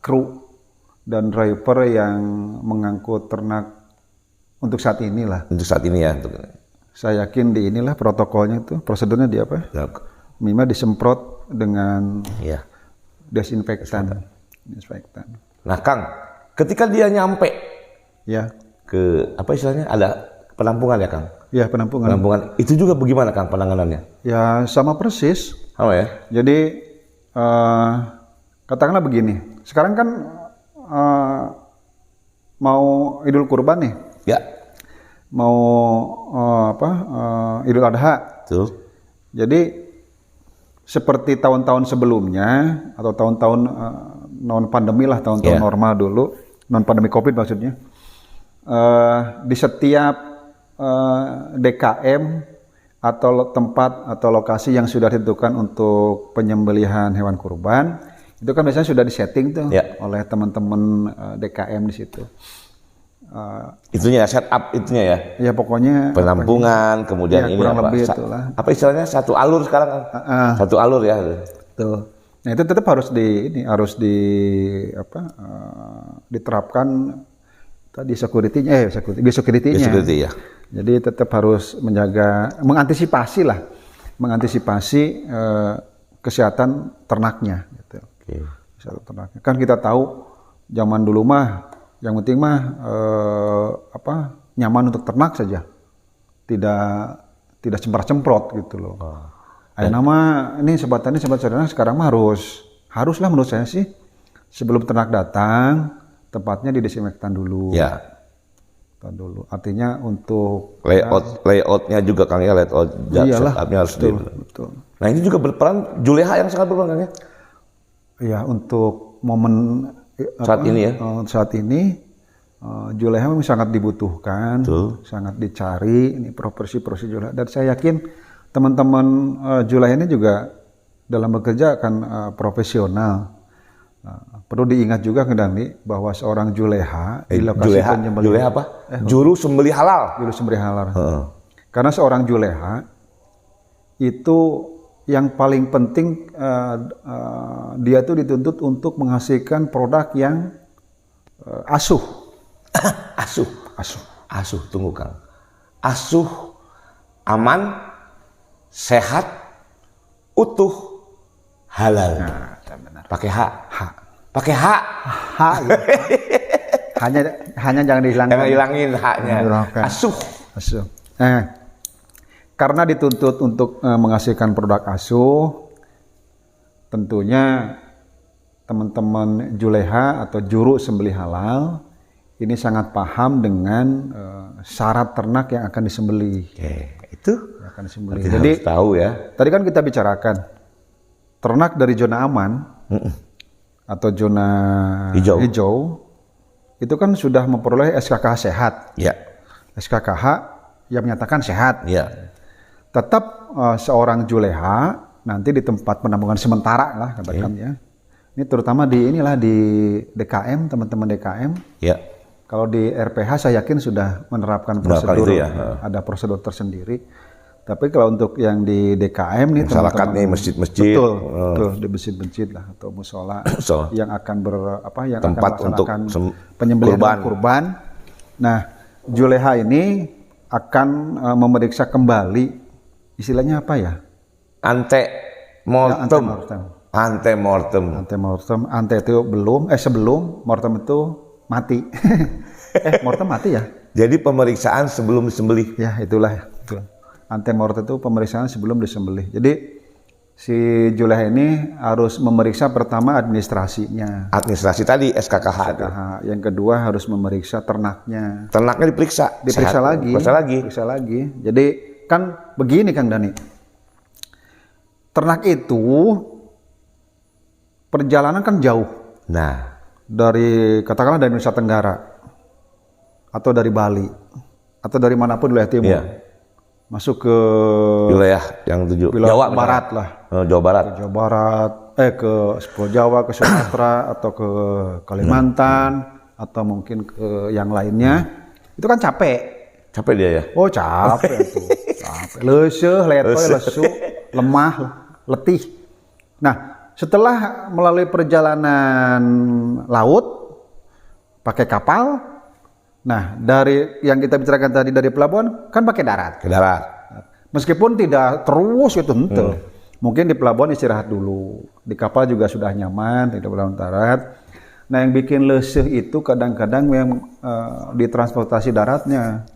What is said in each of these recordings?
kru dan driver yang mengangkut ternak untuk saat ini lah. Untuk saat ini ya. Saya yakin di inilah protokolnya itu, prosedurnya di apa? Ya. Minimal disemprot dengan Ya. desinfektan. Nah Kang, ketika dia nyampe Ya. ke apa istilahnya, ada penampungan ya Kang? Ya, penampungan. Penampungan itu juga bagaimana Kang penanganannya? Ya sama persis. Sama ya? Jadi katakanlah begini, sekarang kan mau Idul Kurban nih, Ya. mau Idul Adha. Tuh. Jadi seperti tahun-tahun sebelumnya atau tahun-tahun non pandemi lah, tahun-tahun normal dulu, non pandemi COVID maksudnya, di setiap DKM atau tempat atau lokasi yang sudah ditentukan untuk penyembelihan hewan kurban, itu kan biasanya sudah disetting tuh oleh teman-teman DKM di situ. Itunya setup itunya ya. Ya pokoknya penampungan, kemudian ini kurang apa? Lebih itulah. Apa istilahnya satu alur sekarang kan? Satu alur ya. Tuh. Nah itu tetap harus diterapkan tadi security-nya. Security ya. Jadi tetap harus mengantisipasi kesehatan ternaknya. Gitu. Kesehatan ternaknya. Kan kita tahu zaman dulu mah, yang penting mah nyaman untuk ternak saja, tidak cemprot gitu loh. Nama ini sobat ternak sekarang mah haruslah menurut saya sih sebelum ternak datang tempatnya didesinfektan dulu. Ya. Dulu. Artinya untuk layoutnya juga Kang ya, layout setupnya harus betul. Nah ini juga berperan Juleha yang sangat berperan Kang ya. Ya untuk momen saat ini ya. Saat ini Juleha memang sangat dibutuhkan, sangat dicari ini profesi Juleha, dan saya yakin teman-teman Juleha ini juga dalam bekerja akan profesional. Perlu diingat juga Dani bahwa seorang Juleha di lokasi penyembelihan. Juleha apa? Juru sembelih halal. Juru sembelih halal. Karena seorang Juleha itu yang paling penting dia tuh dituntut untuk menghasilkan produk yang asuh. Asuh, tunggu Kang. Asuh, aman, sehat, utuh, halal. Nah, benar. Pakai hak. Pakai hak. Gitu. hanya jangan dihilangkan. Jangan hilangin haknya. Asuh. Karena dituntut untuk menghasilkan produk asuh, tentunya teman-teman Juleha atau juru sembelih halal ini sangat paham dengan syarat ternak yang akan disembelih. Itu akan disembelih. Jadi harus tahu ya. Tadi kan kita bicarakan ternak dari zona aman atau zona hijau itu kan sudah memperoleh SKKH sehat. Ya. SKKH yang menyatakan sehat. Ya. Tetap seorang Juleha nanti di tempat penampungan sementara lah katakan ya. Ini terutama di DKM, teman-teman DKM. Ya. Kalau di RPH saya yakin sudah menerapkan prosedur, ada prosedur tersendiri. Tapi kalau untuk yang di DKM nih masyarakat nih masjid-masjid, betul di masjid-masjid lah atau musola yang akan tempat untuk penyembelihan kurban. Nah, Juleha ini akan memeriksa kembali, istilahnya apa ya? Antemortem. Ante itu sebelum mortem itu mati. Mortem mati ya? Jadi pemeriksaan sebelum disembelih. Ya, itulah. Antemortem itu pemeriksaan sebelum disembelih. Jadi si Juleha ini harus memeriksa pertama administrasinya. Administrasi tadi SKKH. Yang kedua harus memeriksa ternaknya. Ternaknya diperiksa lagi. Jadi kan begini Kang Dani. Ternak itu perjalanan kan jauh. Nah, katakanlah dari Nusa Tenggara atau dari Bali atau dari manapun wilayah timur. Iya. Masuk ke wilayah yang Jawa Barat lah. Jawa Barat. Ke Pulau Jawa, ke Sumatera atau ke Kalimantan atau mungkin ke yang lainnya. Itu kan capek. Capek dia ya? Oh, capek tuh. Capek. Lesu, lesu, lemah, letih. Nah, setelah melalui perjalanan laut pakai kapal, nah dari yang kita bicarakan tadi dari pelabuhan kan pakai darat. Ke darat. Meskipun tidak terus gitu, mungkin di pelabuhan istirahat dulu, di kapal juga sudah nyaman, tidak pelabuhan darat. Nah yang bikin leseh itu kadang-kadang yang di transportasi daratnya,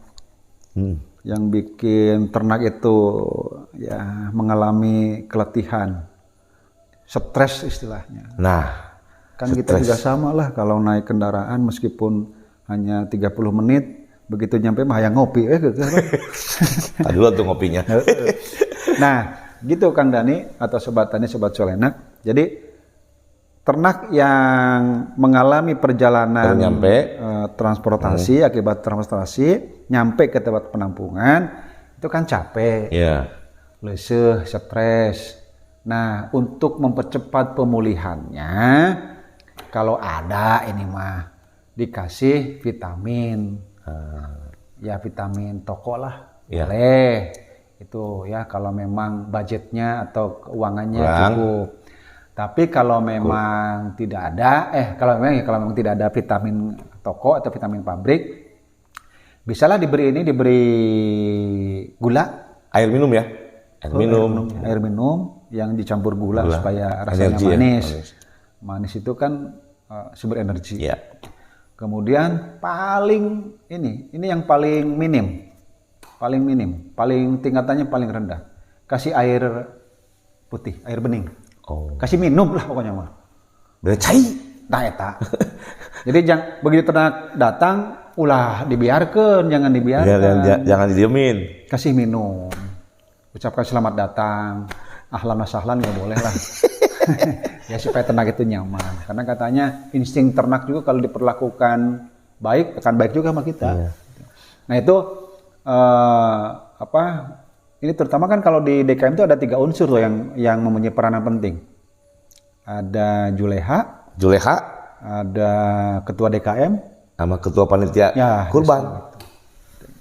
yang bikin ternak itu ya mengalami keletihan, stres istilahnya. Nah, kan kita juga sama lah kalau naik kendaraan meskipun hanya 30 menit, begitu nyampe mah yang ngopi. Tadi dulu tuh ngopinya. Nah, gitu Kang Dani atau Sobat Tani, Sobat Colenak. Jadi ternak yang mengalami perjalanan transportasi, akibat transportasi, nyampe ke tempat penampungan, itu kan capek, leseh, stres. Nah, untuk mempercepat pemulihannya, kalau ada ini mah dikasih vitamin, ya vitamin toko lah, boleh. Itu ya kalau memang budgetnya atau keuangannya cukup. Tapi kalau memang tidak ada, kalau memang tidak ada vitamin toko atau vitamin pabrik, bisalah diberi gula, air minum ya, air minum yang dicampur gula supaya rasanya manis. Manis itu kan sumber energi. Kemudian ini yang paling minim, paling tingkatannya paling rendah. Kasih air putih, air bening. Kasih minum lah pokoknya mah. Becai. Nah eta. Jadi begitu ternak datang, ulah dibiarkan, jangan dibiarkan. Jangan didiemin. Kasih minum. Ucapkan selamat datang. Ahlan wa sahlan nggak boleh lah. Ya supaya ternak itu nyaman. Karena katanya insting ternak juga kalau diperlakukan baik akan baik juga sama kita. Nah itu ini terutama kan kalau di DKM itu ada 3 unsur loh yang mempunyai peranan penting. Ada Juleha, ada ketua DKM, sama ketua panitia kurban.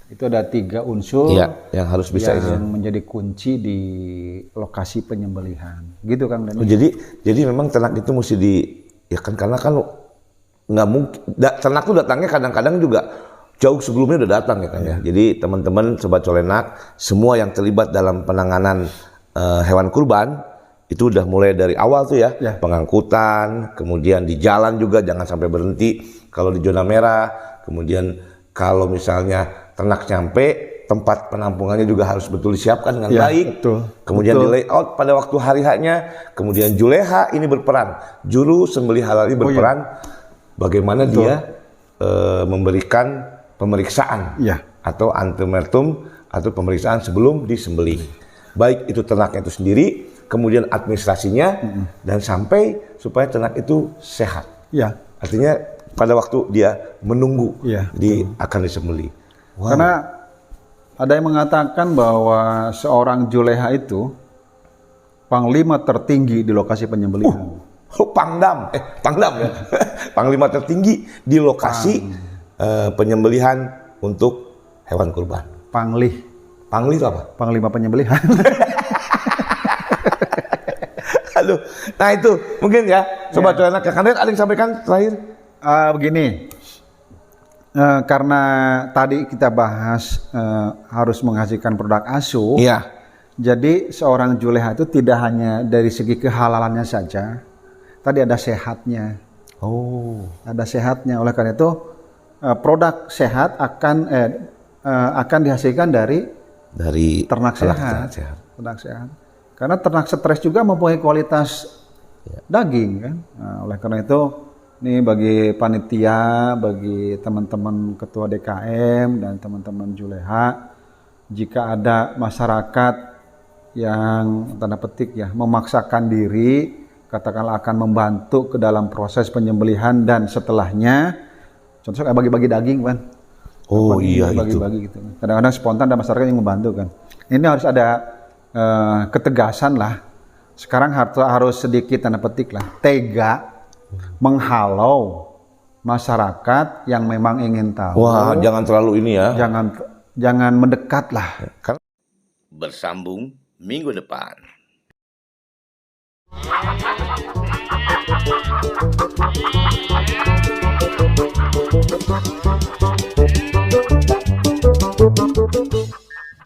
Itu ada 3 unsur yang harus bisa yang menjadi kunci di lokasi penyembelihan. Gitu Kang Dani. Jadi memang ternak itu mesti karena kan nggak mungkin ternak itu datangnya kadang-kadang juga jauh sebelumnya udah datang ya kan ya. Jadi teman-teman Sobat Colenak, semua yang terlibat dalam penanganan hewan kurban itu udah mulai dari awal tuh pengangkutan, kemudian di jalan juga jangan sampai berhenti kalau di zona merah, kemudian kalau misalnya ternak nyampe tempat penampungannya juga harus betul disiapkan dengan baik. Kemudian di layout pada waktu hari haknya, kemudian Juleha ini berperan, juru sembelih halal ini berperan bagaimana dia memberikan pemeriksaan atau antemertum atau pemeriksaan sebelum disembelih. Baik itu ternaknya itu sendiri, kemudian administrasinya dan sampai supaya ternak itu sehat. Artinya pada waktu dia menunggu akan disembelih. Karena ada yang mengatakan bahwa seorang Juleha itu panglima tertinggi di lokasi penyembelihan. Pangdam ya. Panglima tertinggi di lokasi penyembelihan untuk hewan kurban. Pangli itu apa? Panglima penyembelihan. Aduh, nah itu mungkin Sobat Colenak, Kang ada yang sampaikan terakhir? Begini, karena tadi kita bahas harus menghasilkan produk ASU. Jadi seorang Juleha itu tidak hanya dari segi kehalalannya saja, tadi ada sehatnya. Ada sehatnya. Oleh karena itu produk sehat akan dihasilkan dari ternak sehat. Ternak sehat. Karena ternak stres juga mempunyai kualitas daging kan. Nah, oleh karena itu ini bagi panitia, bagi teman-teman ketua DKM dan teman-teman Juleha, jika ada masyarakat yang tanda petik memaksakan diri, katakanlah akan membantu ke dalam proses penyembelihan dan setelahnya, contohnya kayak bagi-bagi daging kan. Bagi-bagi gitu. Kadang-kadang spontan ada masyarakat yang membantu kan. Ini harus ada ketegasan lah. Sekarang harus sedikit tanda petik lah, tega menghalau masyarakat yang memang ingin tahu. Jangan terlalu ini ya. Jangan mendekat lah. Bersambung minggu depan.